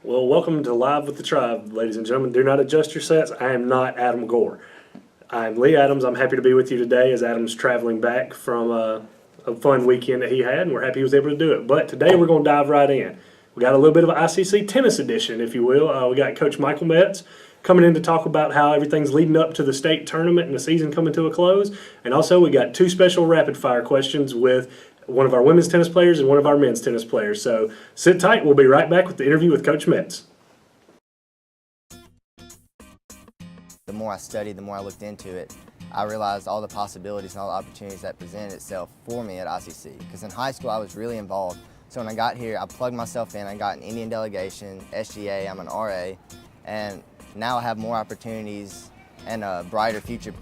Well, welcome to Live with the Tribe, ladies and gentlemen. Do not adjust your sets. I am not Adam Gore. I'm Lee Adams. I'm happy to be with you today as Adam's traveling back from a fun weekend that he had, and we're happy he was able to do it. But today we're going to dive right in. We got a little bit of an ICC tennis edition, if you will. We got Coach Michael Metz coming in to talk about how everything's leading up to the state tournament and the season coming to a close. And also we got two special rapid-fire questions with one of our women's tennis players and one of our men's tennis players. So sit tight. We'll be right back with the interview with Coach Metz. The more I studied, the more I looked into it, I realized all the possibilities and all the opportunities that presented itself for me at ICC. Because in high school, I was really involved. So when I got here, I plugged myself in. I got an Indian delegation, SGA, I'm an RA, and now I have more opportunities and a brighter future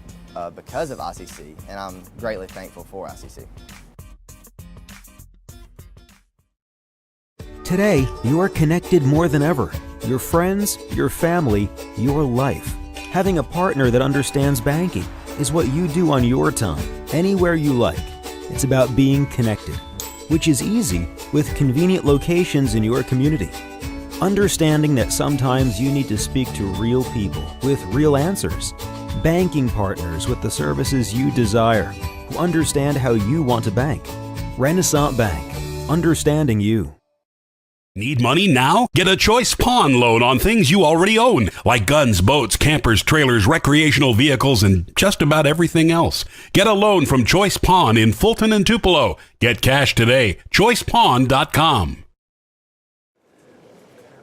because of ICC, and I'm greatly thankful for ICC. Today, you are connected more than ever. Your friends, your family, your life. Having a partner that understands banking is what you do on your time, anywhere you like. It's about being connected, which is easy with convenient locations in your community. Understanding that sometimes you need to speak to real people with real answers. Banking partners with the services you desire, who understand how you want to bank. Renaissance Bank, understanding you. Need money now? Get a Choice Pawn loan on things you already own, like guns, boats, campers, trailers, recreational vehicles, and just about everything else. Get a loan from Choice Pawn in Fulton and Tupelo. Get cash today. ChoicePawn.com.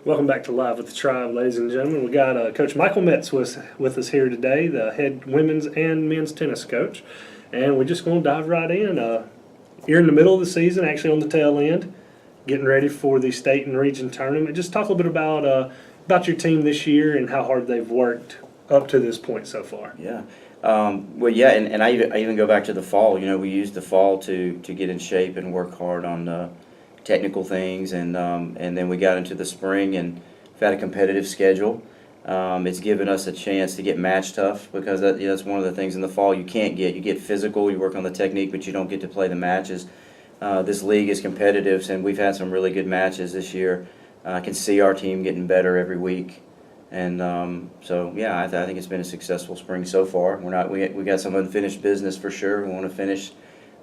Welcome back to Live with the Tribe, ladies and gentlemen. We got Coach Michael Metz with us here today, the head women's and men's tennis coach. And we're just going to dive right in. You're in the middle of the season, actually on the tail end, getting ready for the state and region tournament. Just talk a little bit about your team this year and how hard they've worked up to this point so far. Yeah. And I even go back to the fall. You know, we used the fall to get in shape and work hard on technical things, and then we got into the spring and we've had a competitive schedule. It's given us a chance to get match tough because that's one of the things in the fall you can't get. You get physical, you work on the technique, but you don't get to play the matches. This league is competitive, and we've had some really good matches this year. I can see our team getting better every week, and I think it's been a successful spring so far. We got some unfinished business for sure. We want to finish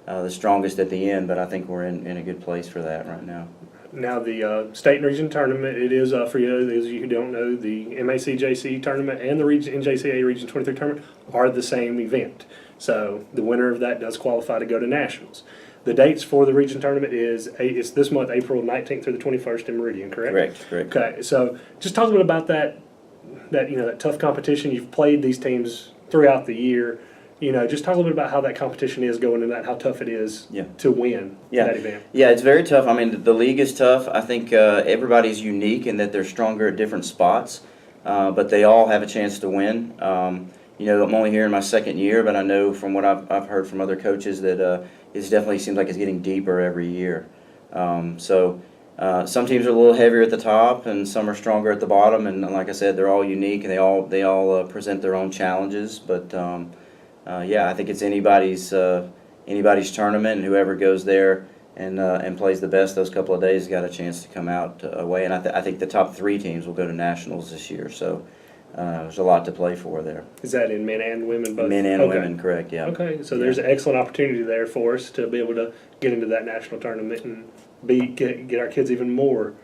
the strongest at the end, but I think we're in a good place for that right now. Now the state and region tournament, it is for you, those of you who don't know, the MACJC tournament and the NJCAA Region 23 tournament are the same event. So the winner of that does qualify to go to nationals. The dates for the region tournament it's this month, April 19th through the 21st in Meridian, correct? Correct. Okay, so just talk a little bit about that tough competition. You've played these teams throughout the year. Just talk a little bit about how that competition is going and how tough it is to win that event. Yeah, it's very tough. I mean, the league is tough. I think everybody's unique in that they're stronger at different spots, but they all have a chance to win. I'm only here in my second year, but I know from what I've heard from other coaches that it definitely seems like it's getting deeper every year. Some teams are a little heavier at the top, and some are stronger at the bottom. And like I said, they're all unique, and they all present their own challenges. But I think it's anybody's tournament, and whoever goes there and plays the best those couple of days got a chance to come out away. And I think the top three teams will go to nationals this year. So. There's a lot to play for there. Is that in men and women both? Men and women, correct, yeah. Okay, so there's an excellent opportunity there for us to be able to get into that national tournament and get our kids even more,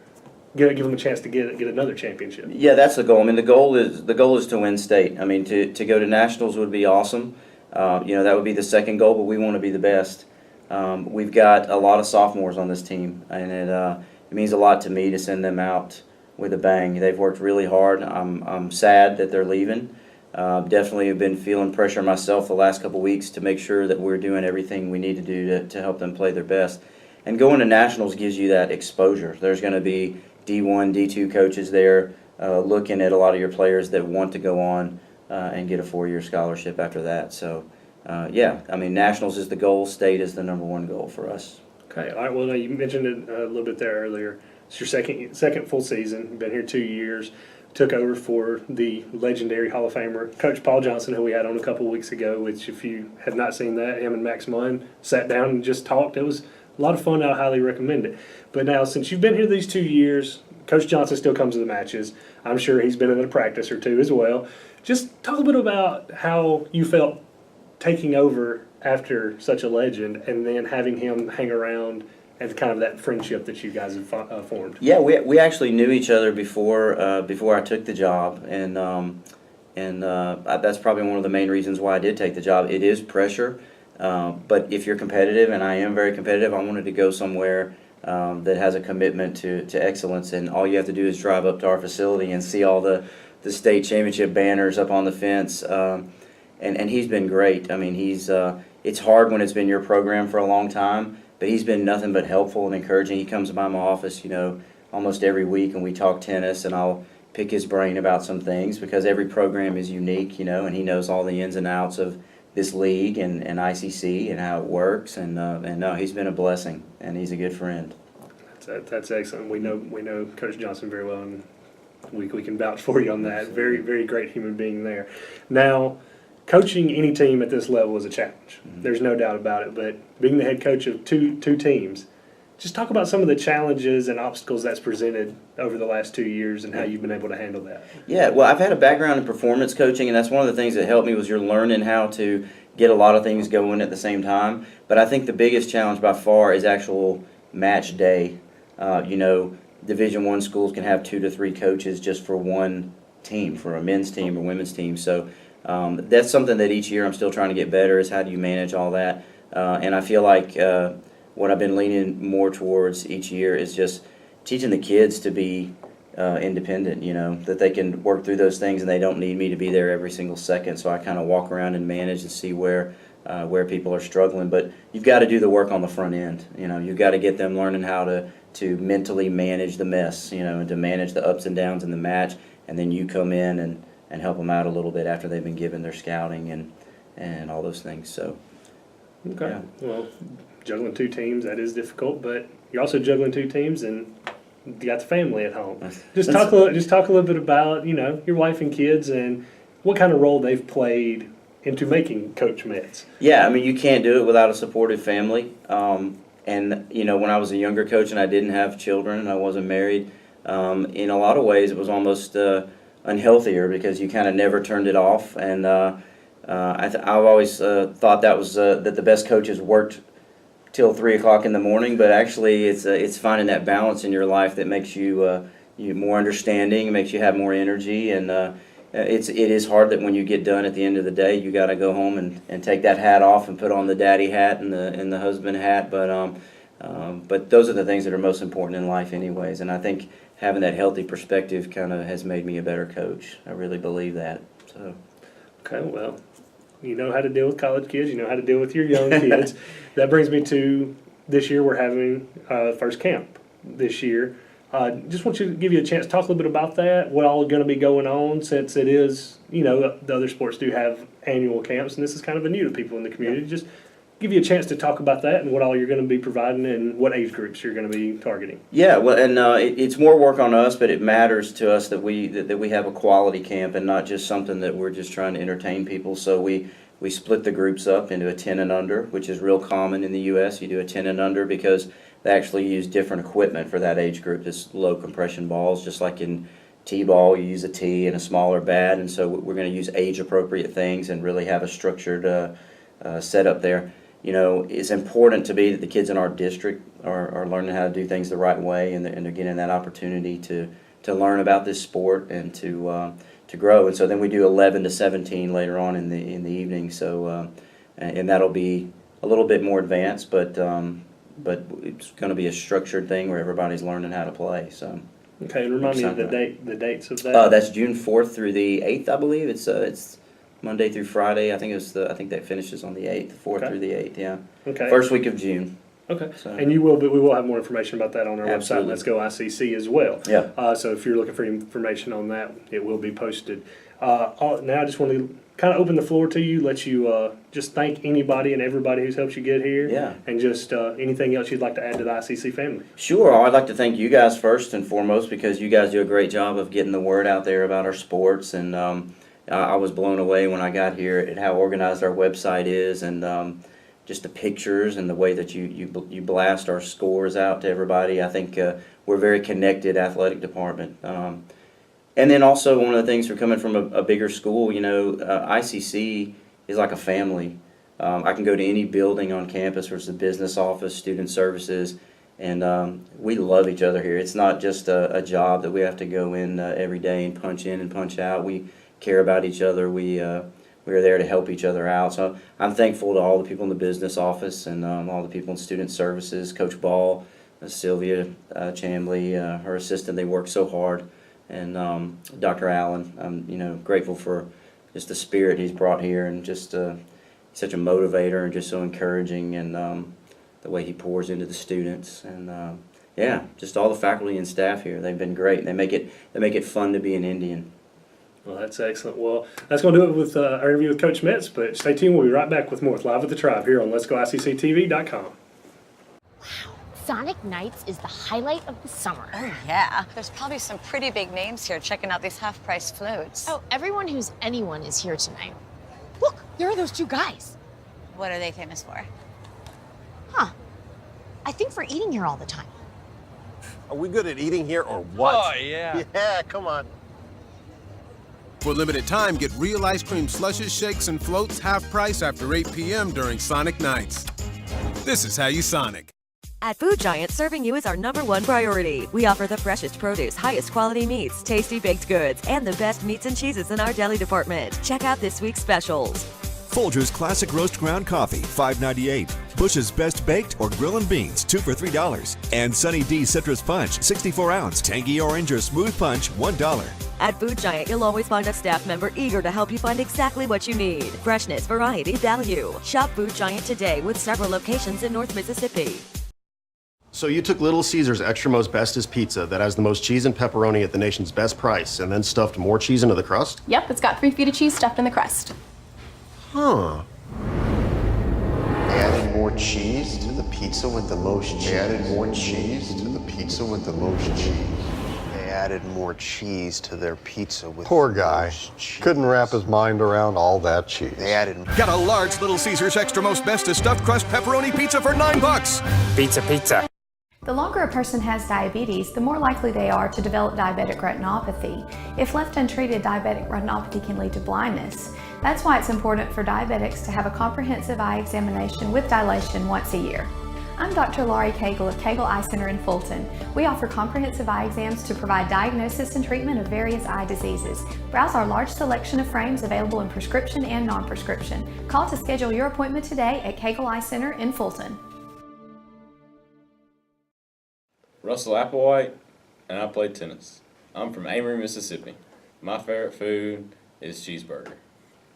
give them a chance to get another championship. Yeah, that's the goal. I mean, the goal is to win state. I mean, to go to nationals would be awesome. That would be the second goal, but we want to be the best. We've got a lot of sophomores on this team, and it means a lot to me to send them out with a bang. They've worked really hard. I'm sad that they're leaving. Definitely have been feeling pressure myself the last couple weeks to make sure that we're doing everything we need to do to help them play their best. And going to nationals gives you that exposure. There's going to be D1, D2 coaches there looking at a lot of your players that want to go on and get a 4-year scholarship after that. So, nationals is the goal. State is the number one goal for us. Okay. All right. Well, you mentioned it a little bit there earlier. It's your second full season. You've been here 2 years. Took over for the legendary Hall of Famer, Coach Paul Johnson, who we had on a couple of weeks ago, which if you have not seen that, him and Max Munn sat down and just talked. It was a lot of fun. I highly recommend it. But now, since you've been here these 2 years, Coach Johnson still comes to the matches. I'm sure he's been in a practice or two as well. Just talk a bit about how you felt taking over after such a legend and then having him hang around and kind of that friendship that you guys have formed. Yeah, we actually knew each other before I took the job, and that's probably one of the main reasons why I did take the job. It is pressure, but if you're competitive, and I am very competitive, I wanted to go somewhere that has a commitment to excellence, and all you have to do is drive up to our facility and see all the state championship banners up on the fence. And he's been great. I mean, it's hard when it's been your program for a long time, but he's been nothing but helpful and encouraging. He comes by my office, almost every week, and we talk tennis, and I'll pick his brain about some things because every program is unique, and he knows all the ins and outs of this league and ICC and how it works. And no, he's been a blessing, and he's a good friend. That's excellent. We know Coach Johnson very well, and we can vouch for you on that. Very, very great human being there. Now, coaching any team at this level is a challenge. Mm-hmm. There's no doubt about it. But being the head coach of two teams, just talk about some of the challenges and obstacles that's presented over the last 2 years and how you've been able to handle that. Yeah, well, I've had a background in performance coaching, and that's one of the things that helped me was you're learning how to get a lot of things going at the same time. But I think the biggest challenge by far is actual match day. Division I schools can have 2 to 3 coaches just for one team, for a men's team or women's team. So that's something that each year I'm still trying to get better is how do you manage all that. And I feel like what I've been leaning more towards each year is just teaching the kids to be independent, that they can work through those things and they don't need me to be there every single second. So I kind of walk around and manage and see where people are struggling. But you've got to do the work on the front end. You've got to get them learning how to mentally manage the mess, and to manage the ups and downs in the match. And then you come in and help them out a little bit after they've been given their scouting and all those things. So, okay. Yeah. Well, juggling 2 teams, that is difficult, but you're also juggling 2 teams and you got the family at home. Just talk a little bit about, your wife and kids and what kind of role they've played into making Coach Metz. Yeah, I mean, you can't do it without a supportive family. And, when I was a younger coach and I didn't have children and I wasn't married, in a lot of ways it was almost unhealthier because you kind of never turned it off. And I've always thought that was that the best coaches worked till 3 o'clock in the morning, but actually it's finding that balance in your life that makes you more understanding, makes you have more energy, and it is hard that when you get done at the end of the day, you got to go home and take that hat off and put on the daddy hat and the husband hat. But those are the things that are most important in life, anyways. And I think having that healthy perspective kind of has made me a better coach. I really believe that. So. Okay, well, you know how to deal with college kids. You know how to deal with your young kids. That brings me to this year. We're having first camp this year. Just want you to give you a chance to talk a little bit about that, what all is going to be going on, since it is, the other sports do have annual camps, and this is kind of new to people in the community. Just give you a chance to talk about that and what all you're going to be providing and what age groups you're going to be targeting. Yeah, well, and it's more work on us, but it matters to us that we have a quality camp and not just something that we're just trying to entertain people. So we split the groups up into a 10 and under, which is real common in the U.S. You do a 10 and under because they actually use different equipment for that age group. It's low compression balls, just like in T-ball, you use a tee and a smaller bat, and so we're going to use age-appropriate things and really have a structured setup there. It's important to be that the kids in our district are learning how to do things the right way, and they're getting that opportunity to learn about this sport and to grow. And so then we do 11 to 17 later on in the evening. So and that'll be a little bit more advanced, but it's going to be a structured thing where everybody's learning how to play. So. Okay, and remind me of the dates of that. That's June 4th through the 8th, I believe. It's Monday through Friday. I think that finishes on the 8th, 4th through the 8th. Yeah. Okay. First week of June. Okay. So. And we will have more information about that on our website. Let's Go ICC as well. Yeah. So if you're looking for information on that, it will be posted. Now I just want to kind of open the floor to you, let you just thank anybody and everybody who's helped you get here. Yeah. And just anything else you'd like to add to the ICC family. Sure. I'd like to thank you guys first and foremost because you guys do a great job of getting the word out there about our sports. And I was blown away when I got here at how organized our website is and just the pictures and the way that you blast our scores out to everybody. I think we're a very connected athletic department. And then also one of the things for coming from a bigger school, ICC is like a family. I can go to any building on campus, whether it's the business office, student services, and we love each other here. It's not just a job that we have to go in every day and punch in and punch out. We care about each other. We're there to help each other out. So I'm thankful to all the people in the business office and all the people in student services, Coach Ball, Sylvia Chambly, her assistant. They work so hard. And Dr. Allen, I'm grateful for just the spirit he's brought here, and just such a motivator and just so encouraging, and the way he pours into the students, and just all the faculty and staff here. They've been great. They make it fun to be an Indian. Well, that's excellent. Well, that's going to do it with our interview with Coach Metz, but stay tuned. We'll be right back with more Live with the Tribe here on Let'sGoICCTV.com. Sonic Nights is the highlight of the summer. Oh, yeah. There's probably some pretty big names here checking out these half-price floats. Oh, everyone who's anyone is here tonight. Look, there are those two guys. What are they famous for? Huh. I think for eating here all the time. Are we good at eating here or what? Oh, yeah. Yeah, come on. For limited time, get real ice cream slushes, shakes, and floats half price after 8 p.m. during Sonic Nights. This is how you Sonic. At Food Giant, serving you is our #1 priority. We offer the freshest produce, highest quality meats, tasty baked goods, and the best meats and cheeses in our deli department. Check out this week's specials. Folgers Classic Roast Ground Coffee, $5.98. Bush's Best Baked or Grill and Beans, 2 for $3. And Sunny D Citrus Punch, 64-ounce, tangy orange or smooth punch, $1. At Food Giant, you'll always find a staff member eager to help you find exactly what you need. Freshness, variety, value. Shop Food Giant today with several locations in North Mississippi. So you took Little Caesar's Extra Most Bestest pizza that has the most cheese and pepperoni at the nation's best price, and then stuffed more cheese into the crust? Yep, it's got 3 feet of cheese stuffed in the crust. Huh. They added more cheese to the pizza with the most cheese. They added more cheese to the pizza with the most cheese. They added more cheese to their pizza with Poor the guy. most cheese. Couldn't wrap his mind around all that cheese. They added. Got a large Little Caesar's Extra Most Bestest stuffed crust pepperoni pizza for $9. Pizza. The longer a person has diabetes, the more likely they are to develop diabetic retinopathy. If left untreated, diabetic retinopathy can lead to blindness. That's why it's important for diabetics to have a comprehensive eye examination with dilation once a year. I'm Dr. Laurie Cagle of Cagle Eye Center in Fulton. We offer comprehensive eye exams to provide diagnosis and treatment of various eye diseases. Browse our large selection of frames available in prescription and non-prescription. Call to schedule your appointment today at Cagle Eye Center in Fulton. Russell Applewhite, and I play tennis. I'm from Amory, Mississippi. My favorite food is cheeseburger.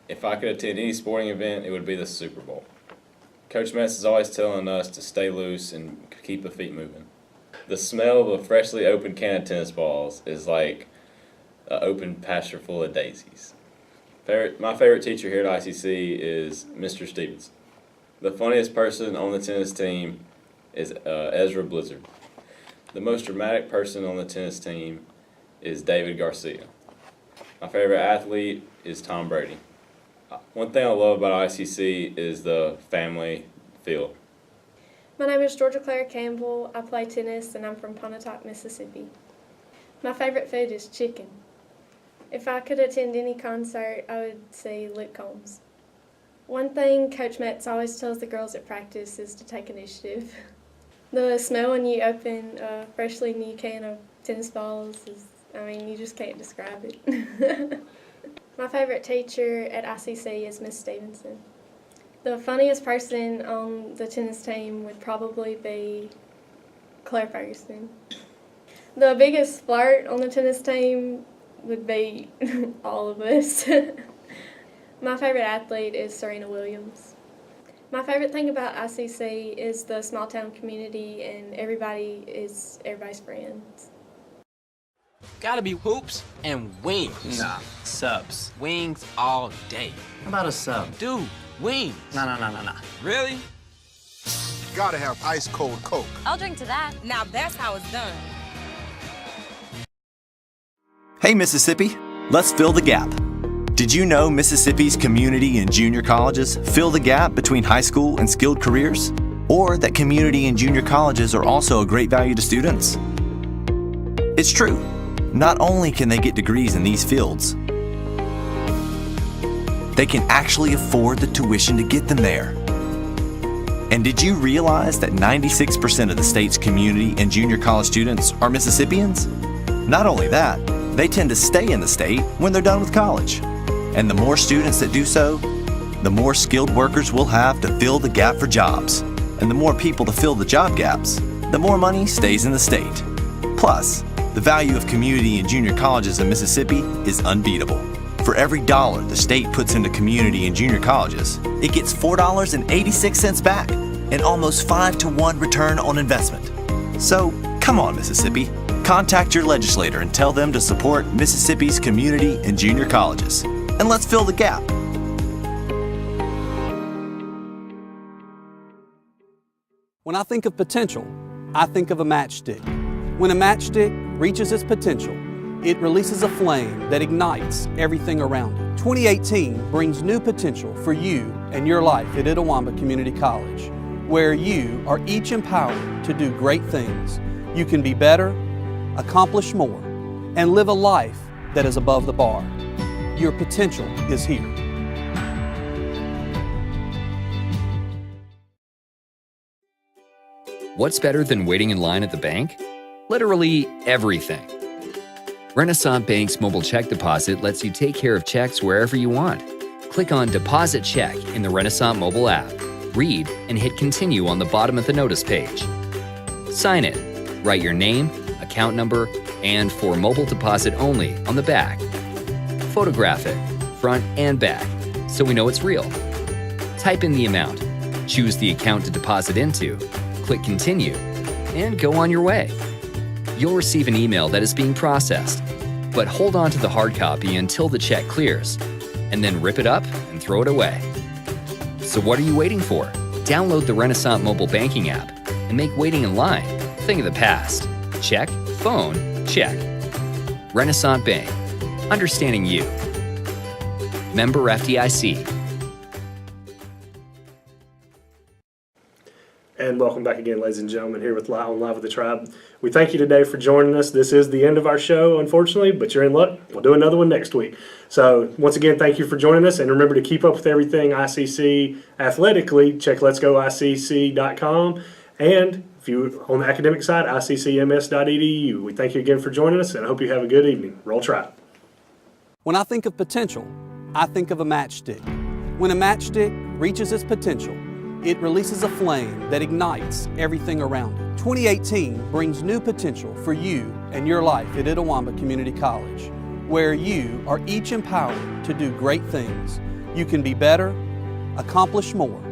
If I could attend any sporting event, it would be the Super Bowl. Coach Metz is always telling us to stay loose and keep the feet moving. The smell of a freshly opened can of tennis balls is like an open pasture full of daisies. My favorite teacher here at ICC is Mr. Stevenson. The funniest person on the tennis team is Ezra Blizzard. The most dramatic person on the tennis team is David Garcia. My favorite athlete is Tom Brady. One thing I love about ICC is the family feel. My name is Georgia Claire Campbell. I play tennis and I'm from Pontotoc, Mississippi. My favorite food is chicken. If I could attend any concert, I would see Luke Combs. One thing Coach Metz always tells the girls at practice is to take initiative. The smell when you open a freshly new can of tennis balls is, you just can't describe it. My favorite teacher at ICC is Miss Stevenson. The funniest person on the tennis team would probably be Claire Ferguson. The biggest flirt on the tennis team would be all of us. My favorite athlete is Serena Williams. My favorite thing about ICC is the small town community, and everybody is everybody's friends. Gotta be hoops and wings. Nah, subs. Wings all day. How about a sub? Dude, wings. Nah. Really? Gotta have ice cold Coke. I'll drink to that. Now that's how it's done. Hey, Mississippi, let's fill the gap. Did you know Mississippi's community and junior colleges fill the gap between high school and skilled careers? Or that community and junior colleges are also a great value to students? It's true. Not only can they get degrees in these fields, they can actually afford the tuition to get them there. And did you realize that 96% of the state's community and junior college students are Mississippians? Not only that, they tend to stay in the state when they're done with college. And the more students that do so, the more skilled workers we'll have to fill the gap for jobs. And the more people to fill the job gaps, the more money stays in the state. Plus, the value of community and junior colleges in Mississippi is unbeatable. For every dollar the state puts into community and junior colleges, it gets $4.86 back, an almost 5-to-1 return on investment. So, come on, Mississippi. Contact your legislator and tell them to support Mississippi's community and junior colleges. And let's fill the gap. When I think of potential, I think of a matchstick. When a matchstick reaches its potential, it releases a flame that ignites everything around it. 2018 brings new potential for you and your life at Itawamba Community College, where you are each empowered to do great things. You can be better, accomplish more, and live a life that is above the bar. Your potential is here. What's better than waiting in line at the bank? Literally everything. Renaissance Bank's mobile check deposit lets you take care of checks wherever you want. Click on Deposit Check in the Renaissance mobile app. Read and hit Continue on the bottom of the notice page. Sign it. Write your name, account number, and for mobile deposit only on the back. Photograph it, front and back, so we know it's real. Type in the amount, choose the account to deposit into, click Continue, and go on your way. You'll receive an email that is being processed, but hold on to the hard copy until the check clears, and then rip it up and throw it away. So what are you waiting for? Download the Renaissance mobile banking app and make waiting in line a thing of the past. Check, phone, check. Renaissance Bank, understanding you. Member FDIC. And welcome back again, ladies and gentlemen, here with Live with the Tribe. We thank you today for joining us. This is the end of our show, unfortunately, but you're in luck. We'll do another one next week. So once again, thank you for joining us, and remember to keep up with everything ICC athletically. Check letsgoicc.com, and if you on the academic side, iccms.edu. We thank you again for joining us, and I hope you have a good evening. Roll Tribe. When I think of potential, I think of a matchstick. When a matchstick reaches its potential, it releases a flame that ignites everything around it. 2018 brings new potential for you and your life at Itawamba Community College, where you are each empowered to do great things. You can be better, accomplish more,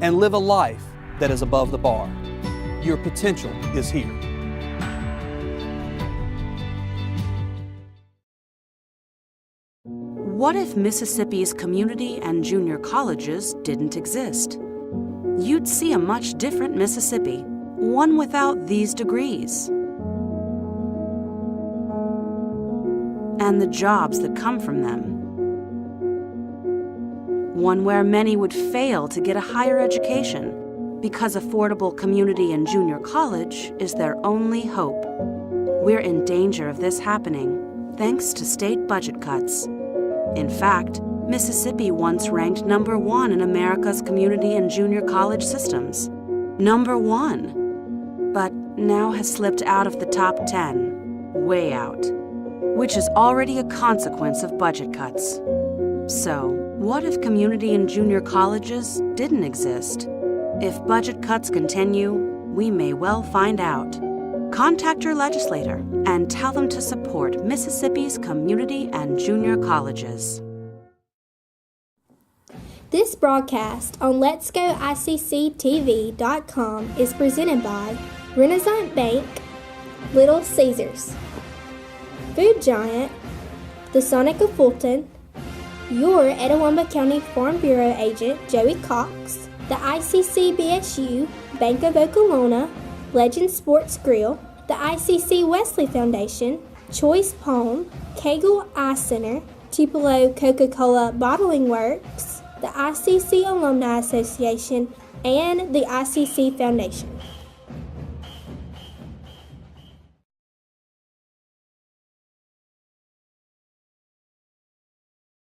and live a life that is above the bar. Your potential is here. What if Mississippi's community and junior colleges didn't exist? You'd see a much different Mississippi, one without these degrees. And the jobs that come from them. One where many would fail to get a higher education because affordable community and junior college is their only hope. We're in danger of this happening thanks to state budget cuts. In fact, Mississippi once ranked #1 in America's community and junior college systems. #1. But now has slipped out of the top 10, way out, which is already a consequence of budget cuts. So, what if community and junior colleges didn't exist? If budget cuts continue, we may well find out. Contact your legislator and tell them to support Mississippi's community and junior colleges. This broadcast on letsgoicctv.com is presented by Renaissance Bank, Little Caesars, Food Giant, the Sonic of Fulton, your Etowah County Farm Bureau agent Joey Cox, the ICC BSU, Bank of Okolona, Legend Sports Grill, the ICC Wesley Foundation, Choice Palm, Cagle Eye Center, Tupelo Coca-Cola Bottling Works, the ICC Alumni Association, and the ICC Foundation.